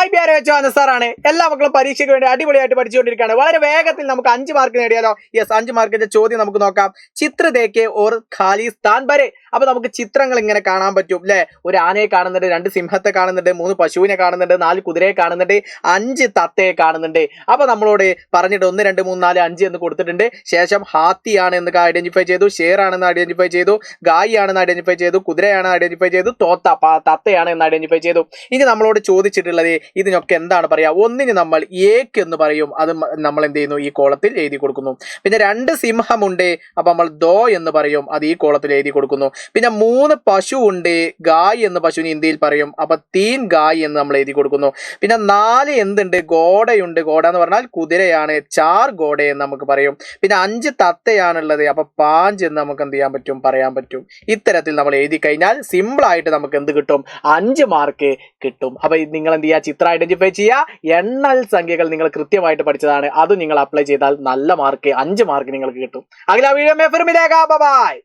Hi പ്യാരെ വെച്ച അനസാറാണ്. എല്ലാ മക്കളും പരീക്ഷയ്ക്ക് വേണ്ടി അടിപൊളിയായിട്ട് പഠിച്ചുകൊണ്ടിരിക്കുകയാണ്. വളരെ വേഗത്തിൽ നമുക്ക് 5 മാർക്ക് നേടിയാലോ? യെസ്, 5 മാർക്കിന്റെ ചോദ്യം നമുക്ക് നോക്കാം. ചിത്ര ദേക്കേ ഓർ ഖാലിസ്ഥാൻ വരെ. അപ്പൊ നമുക്ക് ചിത്രങ്ങൾ ഇങ്ങനെ കാണാൻ പറ്റും അല്ലെ? ഒരു ആനയെ കാണുന്നുണ്ട്, 2 സിംഹത്തെ കാണുന്നുണ്ട്, 3 പശുവിനെ കാണുന്നുണ്ട്, 4 കുതിരയെ കാണുന്നുണ്ട്, 5 തത്തയെ കാണുന്നുണ്ട്. അപ്പൊ നമ്മളോട് പറഞ്ഞിട്ട് 1 2 3 4 5 എന്ന് കൊടുത്തിട്ടുണ്ട്. ശേഷം ഹാത്തിയാണ് എന്ന് ഐഡന്റിഫൈ ചെയ്തു, ഷേർ ആണെന്ന് ഐഡന്റിഫൈ ചെയ്തു, ഗായി ആണെന്ന് ഐഡന്റിഫൈ ചെയ്തു, കുതിരയാണ് ഐഡന്റിഫൈ ചെയ്തു, തത്തയാണ് എന്ന് ഐഡന്റിഫൈ ചെയ്തു. ഇനി നമ്മളോട് ചോദിച്ചിട്ടുള്ളത് ഇതിനൊക്കെ എന്താണ് പറയാ? ഒന്നിന് നമ്മൾ ഏക്ക് എന്ന് പറയും, അത് നമ്മൾ എന്ത് ചെയ്യുന്നു? ഈ കോളത്തിൽ എഴുതി കൊടുക്കുന്നു. പിന്നെ 2 സിംഹമുണ്ട്, അപ്പൊ നമ്മൾ ദോ എന്ന് പറയും, അത് ഈ കോളത്തിൽ എഴുതി കൊടുക്കുന്നു. പിന്നെ 3 പശു ഉണ്ട്, ഗായ് എന്ന് പശുവിന് ഹിന്ദിയിൽ പറയും, അപ്പൊ തീൻ ഗായ് എന്ന് നമ്മൾ എഴുതി കൊടുക്കുന്നു. പിന്നെ 4 എന്തുണ്ട്? ഗോഡയുണ്ട്, ഗോഡ എന്ന് പറഞ്ഞാൽ കുതിരയാണ്, 4 ഗോഡ എന്ന് നമുക്ക് പറയും. പിന്നെ 5 തത്തയാണുള്ളത്, അപ്പൊ 5 എന്ന് നമുക്ക് എന്ത് ചെയ്യാൻ പറ്റും? പറയാൻ പറ്റും. ഇത്തരത്തിൽ നമ്മൾ എഴുതി കഴിഞ്ഞാൽ സിമ്പിൾ ആയിട്ട് നമുക്ക് എന്ത് കിട്ടും? 5 മാർക്ക് കിട്ടും. അപ്പൊ നിങ്ങൾ എന്ത് ചെയ്യുക? ചിത്രം ഐഡന്റിഫൈ ചെയ്യുക. എണ്ണൽ സംഖ്യകൾ നിങ്ങൾ കൃത്യമായിട്ട് പഠിച്ചതാണ്, അത് നിങ്ങൾ അപ്ലൈ ചെയ്താൽ നല്ല മാർക്ക് 5 മാർക്ക് നിങ്ങൾക്ക് കിട്ടും. അഗല വീഡിയോ में फिर मिलेगा, बाय बाय.